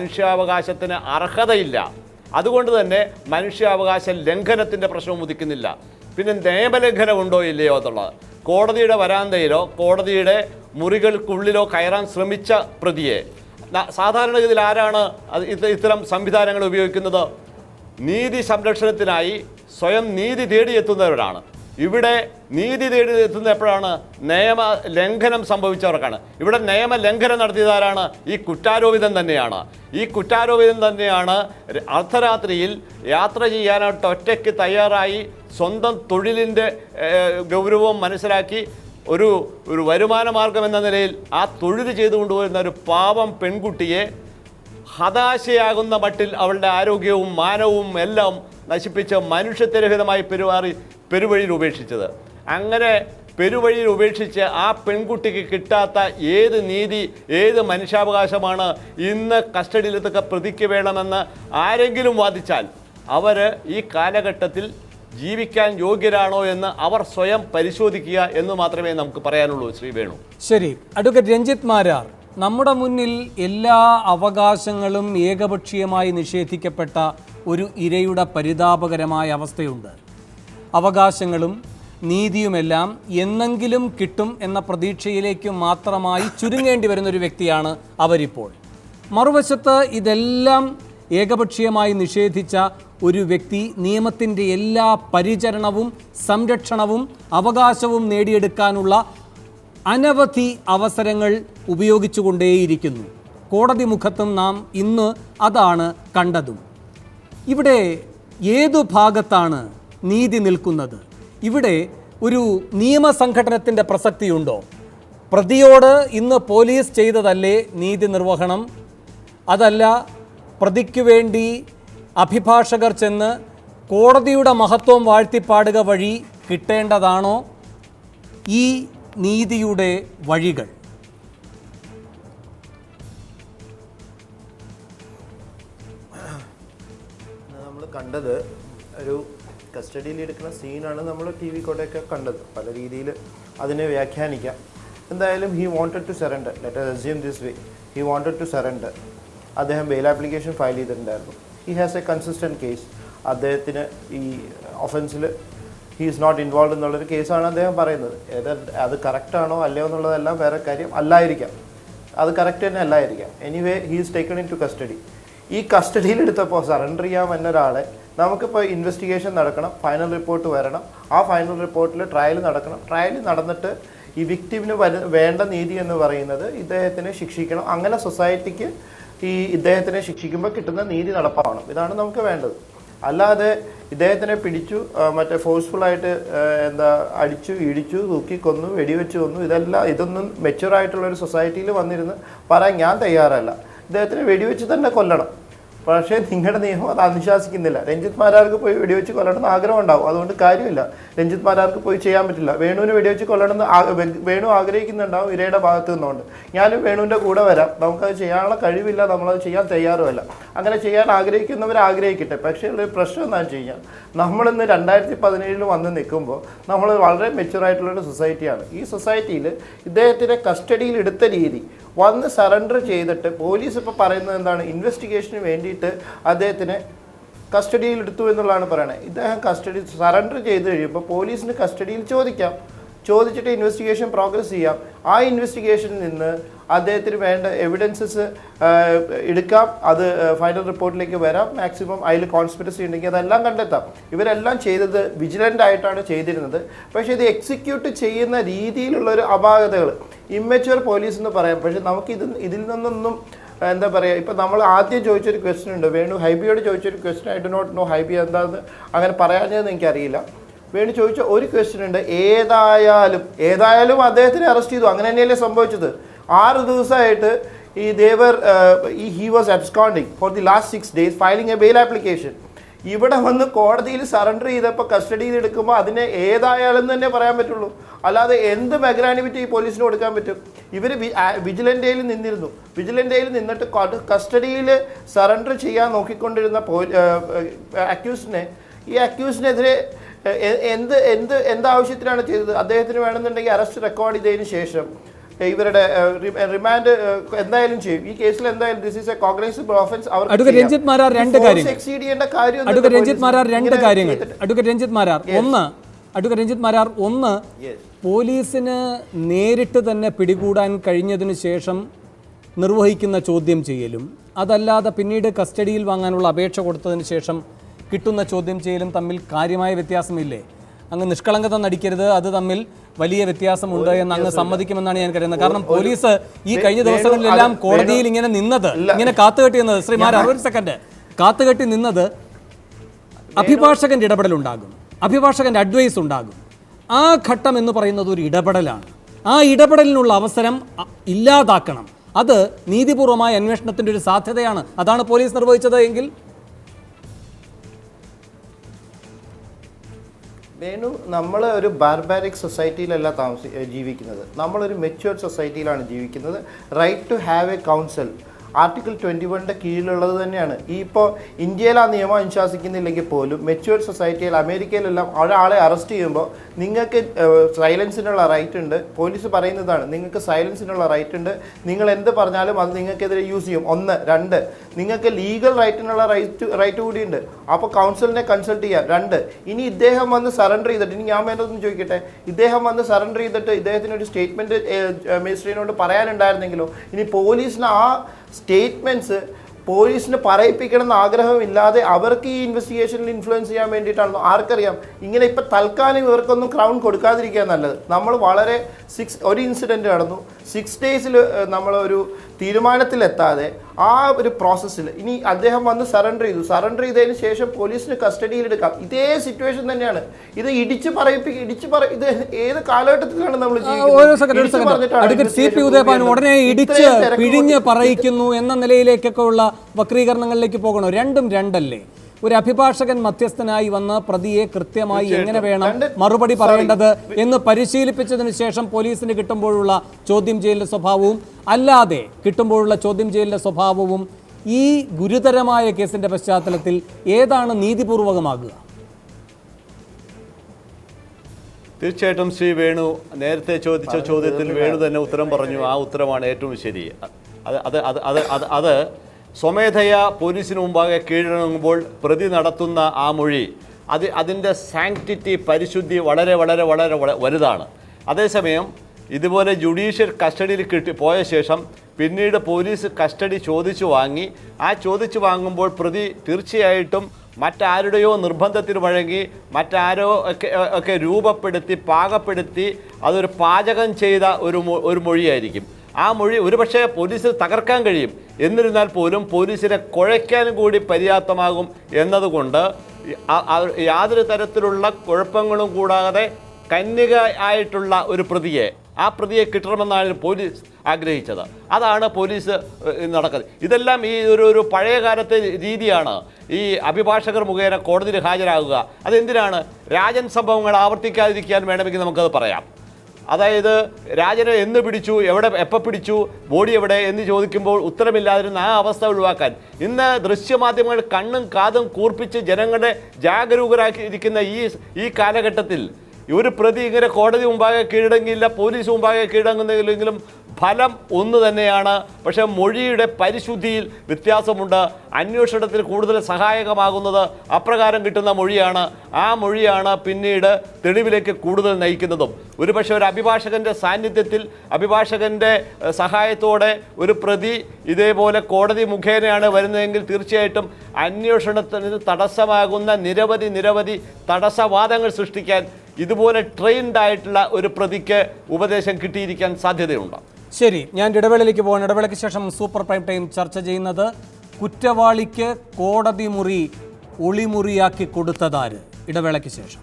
മനുഷ്യാവകാശത്തിന് അർഹതയില്ല. അതുകൊണ്ട് തന്നെ മനുഷ്യാവകാശ ലംഘനത്തിൻ്റെ പ്രശ്നവും ഉദിക്കുന്നില്ല. പിന്നെ നിയമലംഘനം ഉണ്ടോ ഇല്ലയോ എന്നുള്ളത്, കോടതിയുടെ വരാന്തയിലോ കോടതിയുടെ മുറികൾക്കുള്ളിലോ കയറാൻ ശ്രമിച്ച പ്രതിയെ സാധാരണഗതിയിൽ ആരാണ് ഇത്തരം സംവിധാനങ്ങൾ ഉപയോഗിക്കുന്നത്? നീതി സംരക്ഷണത്തിനായി സ്വയം നീതി തേടിയെത്തുന്നവരാണ്. ഇവിടെ നീതി തേടി എത്തുന്ന എപ്പോഴാണ്? നിയമ ലംഘനം സംഭവിച്ചവർക്കാണ്. ഇവിടെ നിയമലംഘനം നടത്തിയതാരാണ്? ഈ കുറ്റാരോപിതൻ തന്നെയാണ്. ഈ കുറ്റാരോപിതൻ തന്നെയാണ് അർദ്ധരാത്രിയിൽ യാത്ര ചെയ്യാനായിട്ട് ഒറ്റയ്ക്ക് തയ്യാറായി സ്വന്തം തൊഴിലിൻ്റെ ഗൗരവം മനസ്സിലാക്കി ഒരു വരുമാന മാർഗം എന്ന നിലയിൽ ആ തൊഴിൽ ചെയ്തു കൊണ്ടുപോകുന്ന ഒരു പാവം പെൺകുട്ടിയെ ഹതാശയാകുന്ന മട്ടിൽ അവളുടെ ആരോഗ്യവും മാനവും എല്ലാം നശിപ്പിച്ച് മനുഷ്യത്വരഹിതമായി പെരുവഴിയിൽ ഉപേക്ഷിച്ചത്. അങ്ങനെ പെരുവഴിയിൽ ഉപേക്ഷിച്ച് ആ പെൺകുട്ടിക്ക് കിട്ടാത്ത ഏത് നീതി, ഏത് മനുഷ്യാവകാശമാണ് ഇന്ന് കസ്റ്റഡിയിലെത്തൊക്കെ പ്രതിക്ക് വേണമെന്ന് ആരെങ്കിലും വാദിച്ചാൽ അവർ ഈ കാലഘട്ടത്തിൽ ജീവിക്കാൻ യോഗ്യരാണോ എന്ന് അവർ സ്വയം പരിശോധിക്കുക എന്ന് മാത്രമേ നമുക്ക് പറയാനുള്ളൂ. ശ്രീ വേണു. ശരി, അഡ്വക്കേറ്റ് രഞ്ജിത്ത് മാരാർ, നമ്മുടെ മുന്നിൽ എല്ലാ അവകാശങ്ങളും ഏകപക്ഷീയമായി നിഷേധിക്കപ്പെട്ട ഒരു ഇരയുടെ പരിതാപകരമായ അവസ്ഥയുണ്ട്. അവകാശങ്ങളും നീതിയുമെല്ലാം എന്നെങ്കിലും കിട്ടും എന്ന പ്രതീക്ഷയിലേക്ക് മാത്രമായി ചുരുങ്ങേണ്ടി വരുന്നൊരു വ്യക്തിയാണ് അവരിപ്പോൾ. മറുവശത്ത് ഇതെല്ലാം ഏകപക്ഷീയമായി നിഷേധിച്ച ഒരു വ്യക്തി നിയമത്തിൻ്റെ എല്ലാ പരിചരണവും സംരക്ഷണവും അവകാശവും നേടിയെടുക്കാനുള്ള അനവധി അവസരങ്ങൾ ഉപയോഗിച്ചുകൊണ്ടേയിരിക്കുന്നു. കോടതി മുഖത്തും നാം ഇന്ന് അതാണ് കണ്ടതും. ഇവിടെ ഏതു ഭാഗത്താണ് നീതി നിൽക്കുന്നത്? ഇവിടെ ഒരു നിയമസംഘടനത്തിൻ്റെ പ്രസക്തിയുണ്ടോ? പ്രതിയോട് ഇന്ന് പോലീസ് ചെയ്തതല്ലേ നീതി നിർവഹണം? അതല്ല പ്രതിക്ക് വേണ്ടി അഭിഭാഷകർ ചെന്ന് കോടതിയുടെ മഹത്വം വാഴ്ത്തിപ്പാടുക വഴി കിട്ടേണ്ടതാണോ ഈ നീതിയുടെ വഴികൾ? നമ്മൾ കണ്ടത് ഒരു കസ്റ്റഡിയിൽ എടുക്കുന്ന സീനാണ് നമ്മൾ ടി വി കൂടെയൊക്കെ കണ്ടത്. പല രീതിയിൽ അതിനെ വ്യാഖ്യാനിക്കാം. എന്തായാലും he wanted to surrender, let us assume this way, he wanted to surrender. അദ്ദേഹം ബെയിൽ ആപ്ലിക്കേഷൻ ഫയൽ ചെയ്തിട്ടുണ്ടായിരുന്നു. He has a consistent case. അദ്ദേഹത്തിന് ഈ ഒഫൻസിൽ ഹി ഈസ് നോട്ട് ഇൻവോൾവ് എന്നുള്ളൊരു കേസാണ് അദ്ദേഹം പറയുന്നത്. അത് കറക്റ്റാണോ അല്ലയോ എന്നുള്ളതെല്ലാം വേറെ കാര്യം, അല്ലായിരിക്കാം, അത് കറക്റ്റ് തന്നെ അല്ലായിരിക്കാം. Anyway he is taken into custody. ഈ കസ്റ്റഡിയിൽ എടുത്തപ്പോൾ സറണ്ടർ ചെയ്യാൻ വന്ന ഒരാളെ നമുക്കിപ്പോൾ ഇൻവെസ്റ്റിഗേഷൻ നടക്കണം, ഫൈനൽ റിപ്പോർട്ട് വരണം, ആ ഫൈനൽ റിപ്പോർട്ടിൽ ട്രയൽ നടക്കണം. ട്രയൽ നടന്നിട്ട് ഈ വിക്ടിമിന് വേണ്ട നീതി എന്ന് പറയുന്നത് ഇദ്ദേഹത്തിനെ ശിക്ഷിക്കണം. അങ്ങനെ സൊസൈറ്റിക്ക് ഇദ്ദേഹത്തിനെ ശിക്ഷിക്കുമ്പോൾ കിട്ടുന്ന നീതി നടപ്പാവണം. ഇതാണ് നമുക്ക് വേണ്ടത്. അല്ലാതെ ഇദ്ദേഹത്തിനെ പിടിച്ചു മറ്റേ ഫോഴ്സ്ഫുള്ളായിട്ട് അടിച്ചു, ഇടിച്ചു, തൂക്കി കൊന്നു, വെടിവെച്ച് കൊന്നു, ഇതൊന്നും മെച്യൂറായിട്ടുള്ളൊരു സൊസൈറ്റിയിൽ വന്നിരുന്ന് പറയാൻ ഞാൻ തയ്യാറല്ല. ഇദ്ദേഹത്തിനെ വെടിവെച്ച് തന്നെ കൊല്ലണം. പക്ഷേ നിങ്ങളുടെ നിയമം അത് അനുശാസിക്കുന്നില്ല. രഞ്ജിത്ത് മാരാർക്ക് പോയി വെടിവെച്ച് കൊല്ലണമെന്ന് ആഗ്രഹം ഉണ്ടാവും, അതുകൊണ്ട് കാര്യമില്ല. രഞ്ജിത്ത് മാരാർക്ക് പോയി ചെയ്യാൻ പറ്റില്ല. വേണുവിന് വെടിവെച്ച് കൊല്ലണമെന്ന് വേണു ആഗ്രഹിക്കുന്നുണ്ടാവും ഇരയുടെ ഭാഗത്ത് നിന്നുകൊണ്ട്. ഞാനും വേണുവിൻ്റെ കൂടെ വരാം. നമുക്കത് ചെയ്യാനുള്ള കഴിവില്ല, നമ്മളത് ചെയ്യാൻ തയ്യാറുമല്ല. അങ്ങനെ ചെയ്യാൻ ആഗ്രഹിക്കുന്നവർ ആഗ്രഹിക്കട്ടെ. പക്ഷേ ഒരു പ്രശ്നം എന്താണെന്ന് വെച്ച് കഴിഞ്ഞാൽ നമ്മളിന്ന് 2017 വന്ന് നിൽക്കുമ്പോൾ നമ്മൾ വളരെ മെച്യൂറായിട്ടുള്ളൊരു സൊസൈറ്റിയാണ്. ഈ സൊസൈറ്റിയിൽ ഇദ്ദേഹത്തിനെ കസ്റ്റഡിയിൽ എടുത്ത രീതി, വന്ന് സറണ്ടർ ചെയ്തിട്ട് പോലീസ് ഇപ്പോൾ പറയുന്നത് എന്താണ്, ഇൻവെസ്റ്റിഗേഷന് വേണ്ടിയിട്ട് അദ്ദേഹത്തിനെ കസ്റ്റഡിയിൽ എടുത്തു എന്നുള്ളതാണ് പറയുന്നത്. ഇദ്ദേഹം സറണ്ടർ ചെയ്ത് കഴിയുമ്പോൾ പോലീസിന് കസ്റ്റഡിയിൽ ചോദിച്ചിട്ട് ഇൻവെസ്റ്റിഗേഷൻ പ്രോഗ്രസ് ചെയ്യാം. ആ ഇൻവെസ്റ്റിഗേഷനിൽ നിന്ന് അദ്ദേഹത്തിന് വേണ്ട എവിഡൻസസ് എടുക്കാം, അത് ഫൈനൽ റിപ്പോർട്ടിലേക്ക് വരാം. മാക്സിമം അതിൽ കോൺസ്പിറസി ഉണ്ടെങ്കിൽ അതെല്ലാം കണ്ടെത്താം. ഇവരെല്ലാം ചെയ്തത് വിജിലൻ്റ് ആയിട്ടാണ് ചെയ്തിരുന്നത്. പക്ഷേ ഇത് എക്സിക്യൂട്ട് ചെയ്യുന്ന രീതിയിലുള്ളൊരു അപാകതകൾ, ഇമ്മച്വർ പോലീസ് എന്ന് പറയാം. പക്ഷേ നമുക്ക് ഇതിൽ നിന്നൊന്നും എന്താ പറയുക, ഇപ്പം നമ്മൾ ആദ്യം ചോദിച്ചൊരു ക്വസ്റ്റ്യൻ ഉണ്ട്, വേണു ഹൈബിയോട് ചോദിച്ചൊരു question, I do not know Hibi എന്താണെന്ന് അങ്ങനെ പറയാഞ്ഞതെന്ന് എനിക്കറിയില്ല. വേണു ചോദിച്ച ഒരു ക്വസ്റ്റ്യൻ ഉണ്ട്, ഏതായാലും അദ്ദേഹത്തിനെ അറസ്റ്റ് ചെയ്തു, അങ്ങനെ തന്നെയല്ലേ സംഭവിച്ചത്? 6 ദിവസമായിട്ട് he was absconding for the last 6 days filing a bail application. ഇവിടെ വന്ന് കോടതിയിൽ സറണ്ടർ ചെയ്തപ്പോൾ കസ്റ്റഡിയിൽ എടുക്കുമ്പോൾ അതിനെ ഏതായാലും തന്നെ പറയാൻ പറ്റുള്ളൂ. അല്ലാതെ എന്ത് മെഗ്രാനിവിറ്റി ഈ പോലീസിന് കൊടുക്കാൻ പറ്റും? ഇവർ വിജിലൻ്റെയിൽ നിന്നിട്ട് കസ്റ്റഡിയിൽ സറണ്ടർ ചെയ്യാൻ നോക്കിക്കൊണ്ടിരുന്ന ഈ അക്യൂസിനെതിരെ എന്താവശ്യത്തിനാണ് ചെയ്തത്? അദ്ദേഹത്തിന് വേണമെന്നുണ്ടെങ്കിൽ അറസ്റ്റ് റെക്കോർഡ് ചെയ്തതിന് ശേഷം ഇവരുടെ റിമാൻഡ് എന്തായാലും ചെയ്യും. ഈ കേസിൽ എന്തായാലും this is A cognisable offence. Advocate Ranjith Marar രണ്ട് കാര്യങ്ങൾ എക്സീഡ് ചെയ്യേണ്ട കാര്യം അഡ്വക്കേറ്റ് രഞ്ജിത്ത് മാരാർ രണ്ട് കാര്യങ്ങൾ അഡ്വക്കേറ്റ് രഞ്ജിത്ത് മാരാർ ഒന്ന് പോലീസിന് നേരിട്ട് തന്നെ പിടികൂടാൻ കഴിഞ്ഞതിന് ശേഷം നിർവഹിക്കുന്ന ചോദ്യം ചെയ്യലും അതല്ലാതെ പിന്നീട് കസ്റ്റഡിയിൽ വാങ്ങാനുള്ള അപേക്ഷ കൊടുത്തതിന് ശേഷം കിട്ടുന്ന ചോദ്യം ചെയ്യലും തമ്മിൽ കാര്യമായ വ്യത്യാസമില്ലേ? അങ്ങ് നിഷ്കളങ്കത നടിക്കരുത്, അത് തമ്മിൽ വലിയ വ്യത്യാസമുണ്ട് എന്ന് അങ്ങ് സമ്മതിക്കുമെന്നാണ് ഞാൻ കരുതുന്നത്. കാരണം പോലീസ് ഈ കഴിഞ്ഞ ദിവസങ്ങളിലെല്ലാം കോടതിയിൽ ഇങ്ങനെ നിന്നത്, ഇങ്ങനെ കാത്തുകെട്ടി നിന്നത്, ശ്രീ മാരാർ ഒരു സെക്കൻഡ്, കാത്തുകെട്ടി നിന്നത് അഭിഭാഷകന്റെ ഇടപെടലുണ്ടാകും, അഭിഭാഷകന്റെ അഡ്വൈസ് ഉണ്ടാകും. ആ ഘട്ടം എന്ന് പറയുന്നത് ഒരു ഇടപെടലാണ്. ആ ഇടപെടലിനുള്ള അവസരം ഇല്ലാതാക്കണം. അത് നീതിപൂർവമായ അന്വേഷണത്തിൻ്റെ ഒരു സാധ്യതയാണ്. അതാണ് പോലീസ് നിർവഹിച്ചത് എങ്കിൽ വേണു, നമ്മൾ ഒരു ബാർബാരിക് സൊസൈറ്റിയിലല്ല ജീവിക്കുന്നത്. നമ്മളൊരു മെച്യൂർഡ് സൊസൈറ്റിയിലാണ് ജീവിക്കുന്നത്. Right to have a counsel article 21 കീഴിലുള്ളത് തന്നെയാണ്. ഈ ഇപ്പോൾ ഇന്ത്യയിൽ ആ നിയമം അനുശാസിക്കുന്നില്ലെങ്കിൽ പോലും മെച്യൂർഡ് സൊസൈറ്റിയിൽ അമേരിക്കയിലെല്ലാം ഒരാളെ അറസ്റ്റ് ചെയ്യുമ്പോൾ നിങ്ങൾക്ക് സൈലൻസിനുള്ള റൈറ്റ് ഉണ്ട്. പോലീസ് പറയുന്നതാണ്, നിങ്ങൾക്ക് സൈലൻസിനുള്ള റൈറ്റ് ഉണ്ട്. നിങ്ങൾ എന്ത് പറഞ്ഞാലും അത് നിങ്ങൾക്കെതിരെ യൂസ് ചെയ്യും. 1. 2, നിങ്ങൾക്ക് ലീഗൽ റൈറ്റിനുള്ള റൈറ്റ് കൂടിയുണ്ട്. അപ്പോൾ കൗൺസിലിനെ കൺസൾട്ട് ചെയ്യാം. 2, ഇനി ഇദ്ദേഹം വന്ന് സറണ്ടർ ചെയ്തിട്ട്, ഇനി ഞാൻ വേണ്ടതെന്ന് ചോദിക്കട്ടെ, ഇദ്ദേഹം വന്ന് സറണ്ടർ ചെയ്തിട്ട് ഇദ്ദേഹത്തിന് ഒരു സ്റ്റേറ്റ്മെൻറ്റ് മജിസ്ട്രേറ്റിനോട് പറയാനുണ്ടായിരുന്നെങ്കിലോ? ഇനി പോലീസിന് ആ സ്റ്റേറ്റ്മെൻറ്റ്സ് പോലീസിന് പറയിപ്പിക്കണം എന്ന് ആഗ്രഹമില്ലാതെ അവർക്ക് ഈ ഇൻവെസ്റ്റിഗേഷനിൽ ഇൻഫ്ലുവൻസ് ചെയ്യാൻ വേണ്ടിയിട്ടാണല്ലോ? ആർക്കറിയാം? ഇങ്ങനെ ഇപ്പം തൽക്കാലം ഇവർക്കൊന്നും ക്രൗൺ കൊടുക്കാതിരിക്കുക നല്ലത്. നമ്മൾ വളരെ ഒരു ഇൻസിഡൻറ്റ് നടന്നു, 6 ഡേയ്സിൽ നമ്മളൊരു തീരുമാനത്തിലെത്താതെ ആ ഒരു പ്രോസസ്സിൽ ഇനി അദ്ദേഹം വന്ന് സറണ്ടർ ചെയ്തതിന് ശേഷം പോലീസിന് കസ്റ്റഡിയിലെടുക്കാം. ഇതേ സിറ്റുവേഷൻ തന്നെയാണ്. ഇത് ഇത് ഏത് കാലഘട്ടത്തിലാണ് നമ്മൾ ഉടനെ ഇടിച്ച് പിഴിഞ്ഞ് പറയിക്കുന്നു എന്ന നിലയിലേക്കൊക്കെ ഉള്ള വക്രീകരണങ്ങളിലേക്ക് പോകണോ? രണ്ടും രണ്ടല്ലേ? ഒരു അഭിഭാഷകൻ മധ്യസ്ഥനായി വന്ന പ്രതിയെ കൃത്യമായി എങ്ങനെ വേണം മറുപടി പറയേണ്ടത് എന്ന് പരിശീലിപ്പിച്ചതിന് ശേഷം പോലീസിന് കിട്ടുമ്പോഴുള്ള ചോദ്യം ചെയ്യലിന്റെ സ്വഭാവവും അല്ലാതെ കിട്ടുമ്പോഴുള്ള ചോദ്യം ചെയ്യലിന്റെ സ്വഭാവവും ഈ ഗുരുതരമായ കേസിന്റെ പശ്ചാത്തലത്തിൽ ഏതാണ് നീതിപൂർവകമാകുക? തീർച്ചയായിട്ടും ശ്രീ വേണു നേരത്തെ ചോദിച്ച ചോദ്യത്തിൽ വേണു തന്നെ ഉത്തരം പറഞ്ഞു. ആ ഉത്തരമാണ് ഏറ്റവും ശരി. അത് സ്വമേധയാ പോലീസിന് മുമ്പാകെ കീഴടങ്ങുമ്പോൾ പ്രതി നടത്തുന്ന ആ മൊഴി അതിൻ്റെ സാങ്ക്ടിറ്റി, പരിശുദ്ധി വളരെ വളരെ വളരെ വലുതാണ്. അതേസമയം ഇതുപോലെ ജുഡീഷ്യൽ കസ്റ്റഡിയിൽ പോയ ശേഷം പിന്നീട് പോലീസ് കസ്റ്റഡി ചോദിച്ചു വാങ്ങി, ആ ചോദിച്ചു വാങ്ങുമ്പോൾ പ്രതി തീർച്ചയായിട്ടും മറ്റാരുടെയോ നിർബന്ധത്തിന് വഴങ്ങി മറ്റാരോ ഒക്കെ രൂപപ്പെടുത്തി പാകപ്പെടുത്തി അതൊരു പാചകം ചെയ്ത ഒരു മൊഴിയായിരിക്കും. ആ മൊഴി ഒരുപക്ഷെ പോലീസിന് തകർക്കാൻ കഴിയും, എന്നിരുന്നാൽ പോലും പോലീസിനെ കുഴയ്ക്കാനും കൂടി പര്യാപ്തമാകും എന്നതുകൊണ്ട് യാതൊരു തരത്തിലുള്ള കുഴപ്പങ്ങളും കൂടാതെ കന്യക ആയിട്ടുള്ള ഒരു ആ പ്രതിയെ കിട്ടണമെന്നാണ് പോലീസ് ആഗ്രഹിച്ചത്. അതാണ് പോലീസ് നടക്കുന്നത്. ഇതെല്ലാം ഈ ഒരു പഴയ കാലത്തെ രീതിയാണ്. ഈ അഭിഭാഷകർ മുഖേന കോടതിയിൽ ഹാജരാകുക. അതെന്തിനാണ്? രാജൻ സംഭവങ്ങൾ ആവർത്തിക്കാതിരിക്കാൻ വേണമെങ്കിൽ നമുക്കത് പറയാം. അതായത് രാജനെ എന്ന് പിടിച്ചു, എപ്പോൾ പിടിച്ചു, ബോഡി എവിടെ എന്ന് ചോദിക്കുമ്പോൾ ഉത്തരമില്ലാതിരുന്ന ആ അവസ്ഥ ഒഴിവാക്കാൻ ഇന്ന് ദൃശ്യമാധ്യമങ്ങൾ കണ്ണും കാതും കൂർപ്പിച്ച് ജനങ്ങളെ ജാഗരൂകരാക്കിയിരിക്കുന്ന ഈ കാലഘട്ടത്തിൽ ഒരു പ്രതി ഇങ്ങനെ കോടതി മുമ്പാകെ കീഴടങ്ങിയില്ല, പോലീസ് മുമ്പാകെ കീഴടങ്ങുന്നില്ലെങ്കിലും ഫലം ഒന്ന് തന്നെയാണ്. പക്ഷേ മൊഴിയുടെ പരിശുദ്ധിയിൽ വ്യത്യാസമുണ്ട്. അന്വേഷണത്തിന് കൂടുതൽ സഹായകമാകുന്നത് അപ്രകാരം കിട്ടുന്ന മൊഴിയാണ്. ആ മൊഴിയാണ് പിന്നീട് തെളിവിലേക്ക് കൂടുതൽ നയിക്കുന്നതും. ഒരുപക്ഷെ ഒരു അഭിഭാഷകൻ്റെ സാന്നിധ്യത്തിൽ, അഭിഭാഷകൻ്റെ സഹായത്തോടെ ഒരു പ്രതി ഇതേപോലെ കോടതി മുഖേനയാണ് വരുന്നതെങ്കിൽ തീർച്ചയായിട്ടും അന്വേഷണത്തിന് തടസ്സമാകുന്ന നിരവധി തടസ്സവാദങ്ങൾ സൃഷ്ടിക്കാൻ ഇതുപോലെ ട്രെയിൻഡ് ആയിട്ടുള്ള ഒരു പ്രതിക്ക് ഉപദേശം കിട്ടിയിരിക്കാൻ സാധ്യതയുണ്ട്. ശരി, ഞാൻ ഇടവേളയിലേക്ക് പോകാൻ. ഇടവേളയ്ക്ക് ശേഷം സൂപ്പർ പ്രൈം ടൈം ചർച്ച ചെയ്യുന്നത് കുറ്റവാളിക്ക് കോടതി മുറി ഒളിമുറിയാക്കി കൊടുത്തതാര്? ഇടവേളയ്ക്ക് ശേഷം.